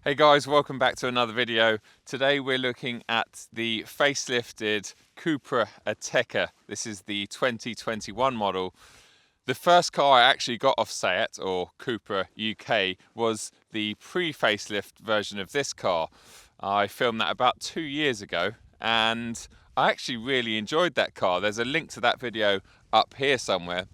Hey guys, welcome back to another video. Today we're looking at the facelifted Cupra Ateca. This is the 2021 model. The first car I actually got off Seat, or Cupra UK, was the pre-facelift version of this car. I filmed that about 2 years ago and I actually really enjoyed that car. There's a link to that video up here somewhere.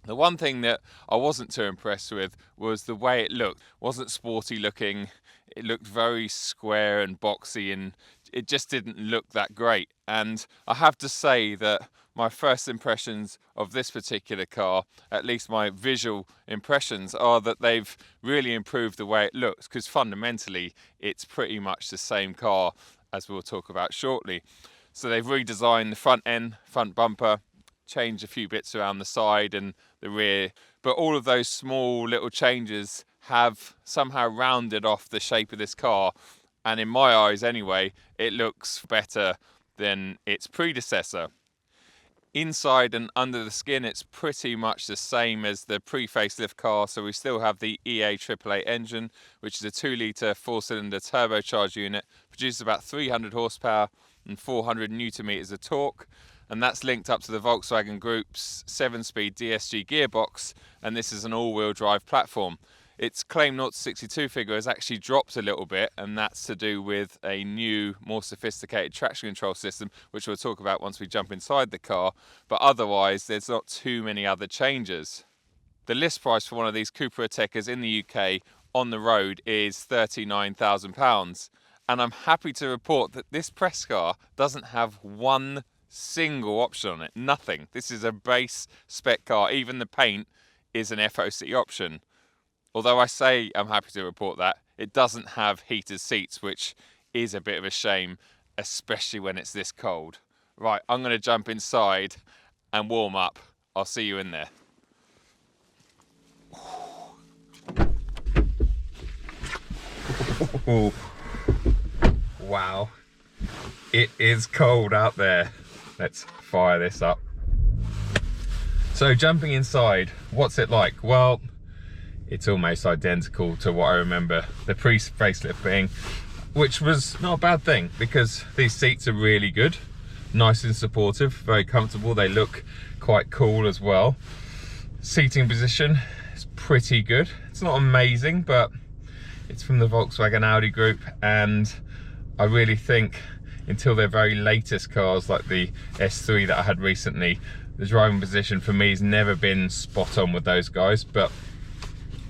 The one thing that I wasn't too impressed with was the way it looked. It wasn't sporty looking. It looked very square and boxy, and it just didn't look that great. And I have to say that my first impressions of this particular car, at least my visual impressions, are that they've really improved the way it looks, because fundamentally it's pretty much the same car as we'll talk about shortly. So they've redesigned the front end, front bumper, changed a few bits around the side and the rear, but all of those small little changes have somehow rounded off the shape of this car, and in my eyes anyway, it looks better than its predecessor. Inside and under the skin, it's pretty much the same as the pre-facelift car, so we still have the EA888 engine, which is a 2-litre 4-cylinder turbocharged unit, produces about 300 horsepower and 400 newton meters of torque, and that's linked up to the Volkswagen Group's 7-speed DSG gearbox, and this is an all-wheel drive platform. Its claim 0 to 62 figure has actually dropped a little bit, and that's to do with a new, more sophisticated traction control system, which we'll talk about once we jump inside the car, but otherwise there's not too many other changes. The list price for one of these Cupra Atecas in the UK on the road is £39,000, and I'm happy to report that this press car doesn't have one single option on it, nothing. This is a base spec car. Even the paint is an FOC option. Although I say I'm happy to report that, it doesn't have heated seats, which is a bit of a shame, especially when it's this cold. Right, I'm going to jump inside and warm up. I'll see you in there. Wow, it is cold out there. Let's fire this up. So jumping inside, what's it like? Well, it's almost identical to what I remember the pre-facelift being, which was not a bad thing because these seats are really good, nice and supportive, very comfortable. They look quite cool as well. Seating position is pretty good. It's not amazing, but it's from the Volkswagen Audi group, and I really think until their very latest cars like the S3 that I had recently, the driving position for me has never been spot on with those guys, but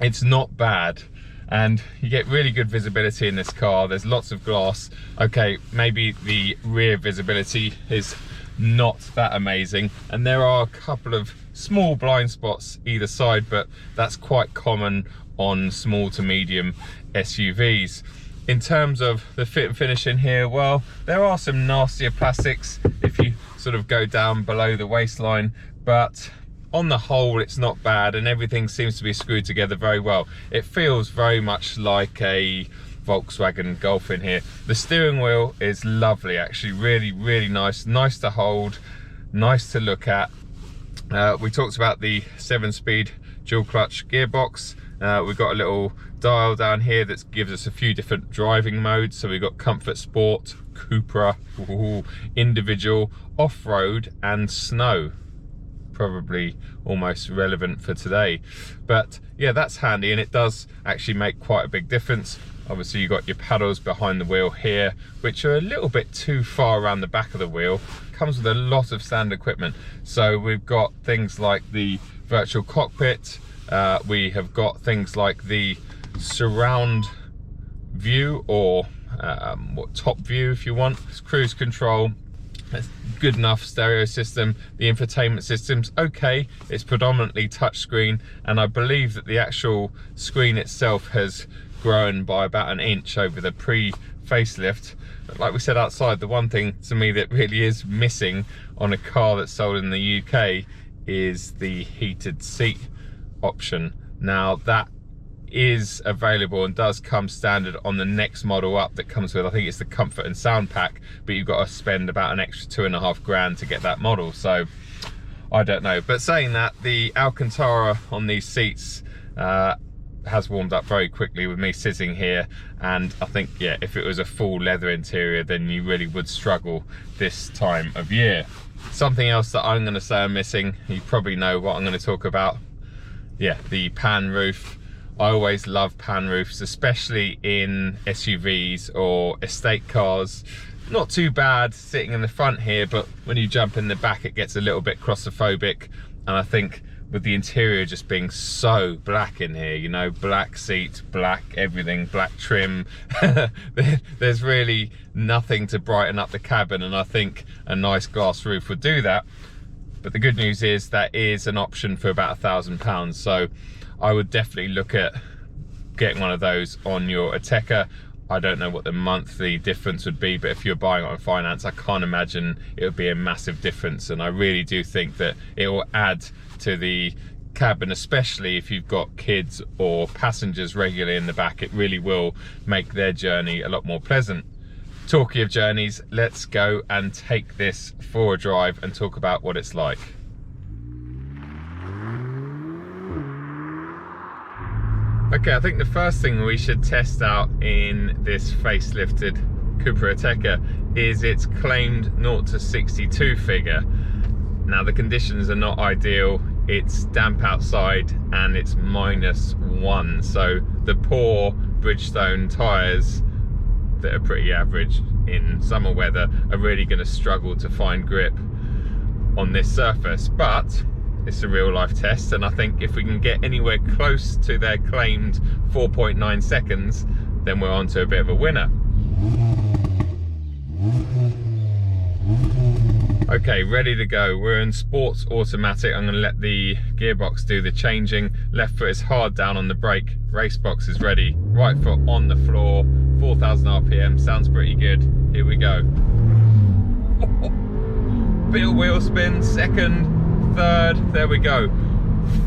it's not bad, and you get really good visibility in this car. There's lots of glass. Okay, maybe the rear visibility is not that amazing, and there are a couple of small blind spots either side, but that's quite common on small to medium SUVs. In terms of the fit and finish in here, well, there are some nastier plastics if you sort of go down below the waistline, but on the whole it's not bad, and everything seems to be screwed together very well. It feels very much like a Volkswagen Golf in here. The steering wheel is lovely, actually, really nice to hold, nice to look at. We talked about the 7-speed dual clutch gearbox. We've got a little dial down here that gives us a few different driving modes. So we've got comfort, sport, Cupra, individual, off-road and snow. Probably almost relevant for today, but yeah, that's handy, and it does actually make quite a big difference. Obviously you've got your paddles behind the wheel here, which are a little bit too far around the back of the wheel. Comes with a lot of standard equipment. So we've got things like the virtual cockpit, we have got things like the surround view, or top view if you want. It's cruise control. It's good enough stereo system. The infotainment system's okay. It's predominantly touchscreen, and I believe that the actual screen itself has grown by about 1 inch over the pre-facelift. Like we said outside, the one thing to me that really is missing on a car that's sold in the UK is the heated seat option. Now that is available and does come standard on the next model up that comes with, I think it's the comfort and sound pack, but you've got to spend about an extra £2.5 grand to get that model. So I don't know, but saying that, the Alcantara on these seats has warmed up very quickly with me sitting here, and I think, yeah, if it was a full leather interior, then you really would struggle this time of year. Something else that I'm going to say I'm missing, you probably know what I'm going to talk about. Yeah, the pan roof. I always love pan roofs, especially in SUVs or estate cars. Not too bad sitting in the front here, but when you jump in the back, it gets a little bit claustrophobic. And I think with the interior just being so black in here, you know, black seats, black everything, black trim, there's really nothing to brighten up the cabin, and I think a nice glass roof would do that. But the good news is that is an option for about £1,000, so I would definitely look at getting one of those on your Ateca. I don't know what the monthly difference would be, but if you're buying it on finance, I can't imagine it would be a massive difference. And I really do think that it will add to the cabin, especially if you've got kids or passengers regularly in the back. It really will make their journey a lot more pleasant. Talking of journeys, let's go and take this for a drive and talk about what it's like. Okay, I think the first thing we should test out in this facelifted Cupra Ateca is its claimed 0 to 62 figure. Now, the conditions are not ideal. It's damp outside and it's -1. So the poor Bridgestone tyres that are pretty average in summer weather are really going to struggle to find grip on this surface. But it's a real life test, and I think if we can get anywhere close to their claimed 4.9 seconds, then we're on to a bit of a winner. Okay, ready to go. We're in sports automatic. I'm going to let the gearbox do the changing. Left foot is hard down on the brake. Race box is ready. Right foot on the floor. 4,000 RPM. Sounds pretty good. Here we go. Bit of wheel spin. Second. Third, there we go.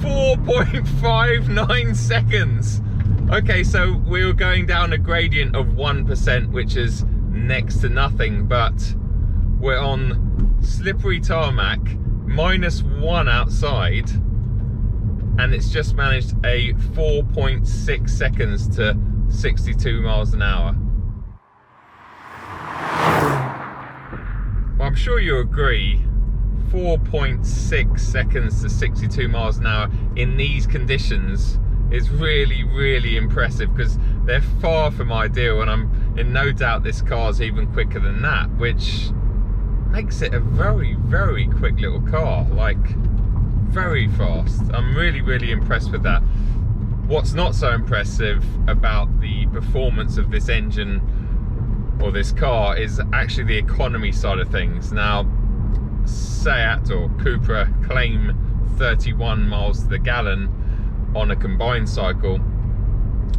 4.59 seconds. Okay, so we were going down a gradient of 1%, which is next to nothing, but we're on slippery tarmac, -1 outside, and it's just managed a 4.6 seconds to 62 miles an hour. Well, I'm sure you agree, 4.6 seconds to 62 miles an hour in these conditions is really, really impressive, because they're far from ideal, and I'm in no doubt this car's even quicker than that, which makes it a very, very quick little car, like very fast. I'm really, really impressed with that. What's not so impressive about the performance of this engine or this car is actually the economy side of things. Now, Seat or Cupra claim 31 miles to the gallon on a combined cycle,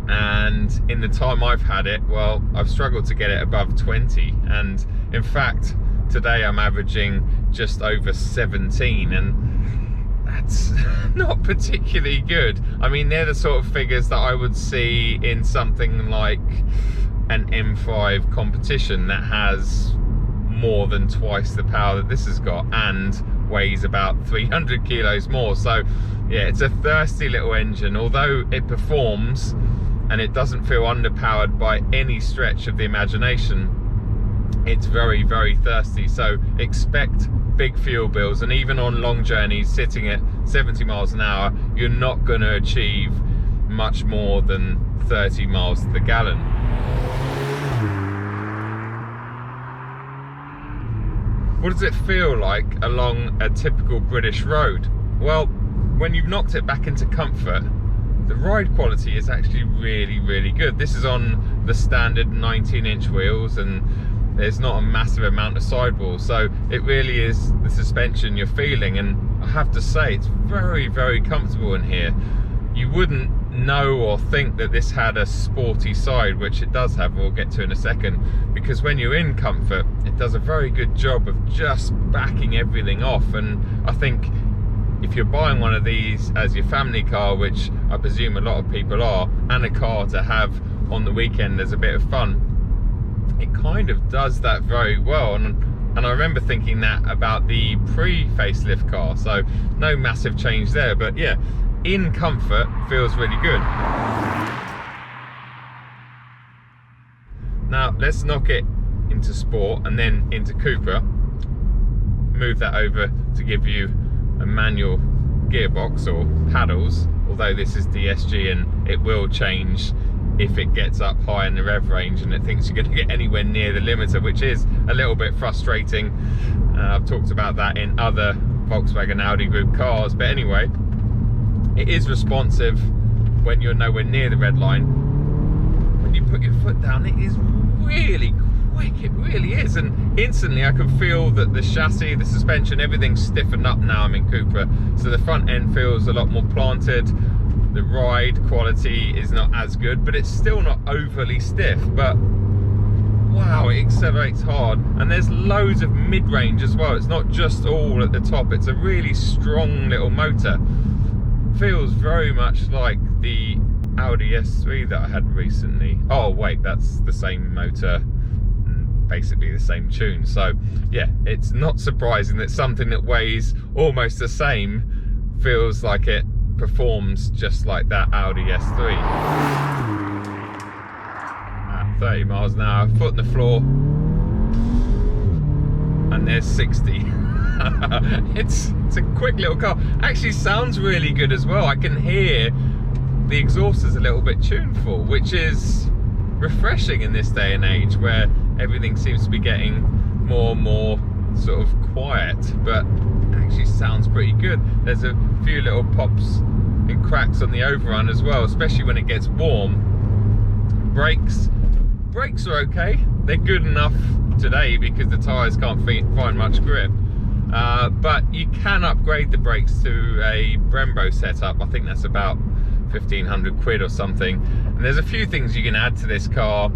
and in the time I've had it, well, I've struggled to get it above 20, and in fact today I'm averaging just over 17, and that's not particularly good. I mean, they're the sort of figures that I would see in something like an M5 competition that has more than twice the power that this has got and weighs about 300 kilos more. So yeah, it's a thirsty little engine. Although it performs and it doesn't feel underpowered by any stretch of the imagination, it's very, very thirsty. So expect big fuel bills, and even on long journeys sitting at 70 miles an hour, you're not going to achieve much more than 30 miles to the gallon. What does it feel like along a typical British road? Well, when you've knocked it back into comfort, the ride quality is actually really, really good. This is on the standard 19-inch wheels, and there's not a massive amount of sidewall, so it really is the suspension you're feeling, and I have to say it's very, very comfortable in here. You wouldn't know or think that this had a sporty side, which it does have, we'll get to in a second, because when you're in comfort, it does a very good job of just backing everything off. And I think if you're buying one of these as your family car, which I presume a lot of people are, and a car to have on the weekend as a bit of fun, it kind of does that very well. And I remember thinking that about the pre-facelift car, so no massive change there. But yeah, in comfort feels really good. Now let's knock it into sport and then into Cupra. Move that over to give you a manual gearbox or paddles, although this is DSG and it will change if it gets up high in the rev range and it thinks you're going to get anywhere near the limiter, which is a little bit frustrating. I've talked about that in other Volkswagen Audi group cars, but anyway, it is responsive when you're nowhere near the red line. When you put your foot down, it is really quick, it really is, and instantly I can feel that the chassis, the suspension, everything's stiffened up now I'm in Cupra, so the front end feels a lot more planted. The ride quality is not as good, but it's still not overly stiff, but wow, it accelerates hard, and there's loads of mid-range as well. It's not just all at the top, it's a really strong little motor. Feels very much like the Audi S3 that I had recently. Oh wait, that's the same motor, basically the same tune. So yeah, it's not surprising that something that weighs almost the same feels like it performs just like that Audi S3. At 30 miles an hour, foot on the floor, and there's 60. It's a quick little car. Actually sounds really good as well. I can hear the exhaust is a little bit tuneful, which is refreshing in this day and age where everything seems to be getting more and more sort of quiet, but actually sounds pretty good. There's a few little pops and cracks on the overrun as well, especially when it gets warm. Brakes are okay. They're good enough today because the tyres can't find much grip. But you can upgrade the brakes to a Brembo setup. I think that's about 1,500 quid or something. And there's a few things you can add to this car,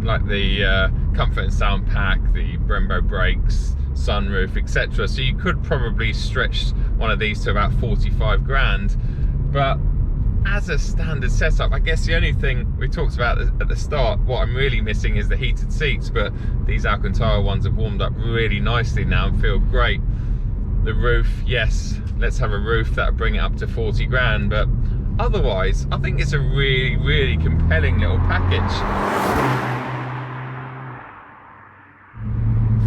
like the comfort and sound pack, the Brembo brakes, sunroof, etc. So you could probably stretch one of these to about 45 grand. But as a standard setup, I guess the only thing we talked about at the start, what I'm really missing is the heated seats, but these Alcantara ones have warmed up really nicely now and feel great. The roof, yes, let's have a roof that'll bring it up to 40 grand, but otherwise I think it's a really, really compelling little package.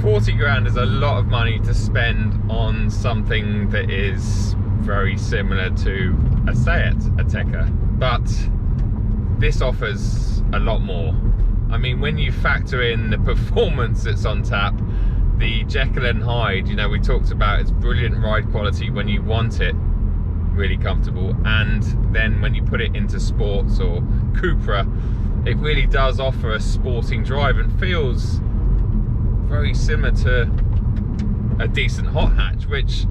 40 grand is a lot of money to spend on something that is very similar to a Seat Ateca, but this offers a lot more. I mean, when you factor in the performance that's on tap, the Jekyll and Hyde, you know, we talked about its brilliant ride quality when you want it, really comfortable, and then when you put it into sports or Cupra, it really does offer a sporting drive and feels very similar to a decent hot hatch, which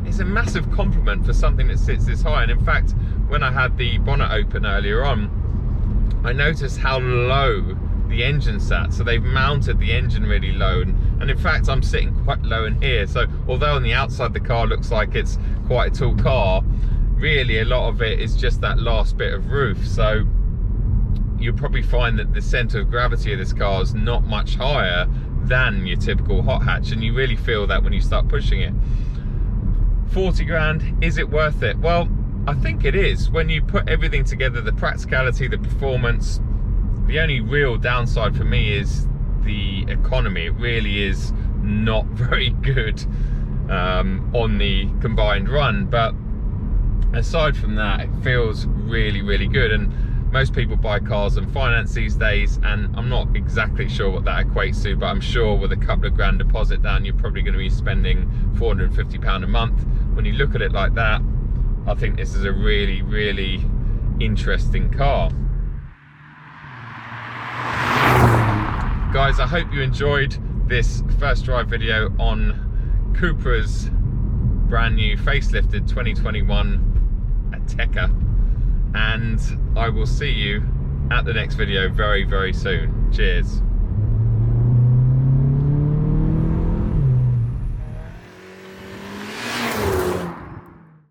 is a massive compliment for something that sits this high. And in fact, when I had the bonnet open earlier on, I noticed how low the engine sat. So they've mounted the engine really low, and in fact I'm sitting quite low in here. So although on the outside the car looks like it's quite a tall car, really a lot of it is just that last bit of roof. So you'll probably find that the center of gravity of this car is not much higher than your typical hot hatch, and you really feel that when you start pushing it. 40 grand, is it worth it? Well, I think it is. When you put everything together, the practicality, the performance, the only real downside for me is the economy. It really is not very good on the combined run, but aside from that, it feels really, really good. And most people buy cars and finance these days, and I'm not exactly sure what that equates to, but I'm sure with a couple of grand deposit down, you're probably going to be spending £450 a month. When you look at it like that, I think this is a really, really interesting car. Guys, I hope you enjoyed this first drive video on Cupra's brand new facelifted 2021 Ateca, and I will see you at the next video very, very soon. Cheers.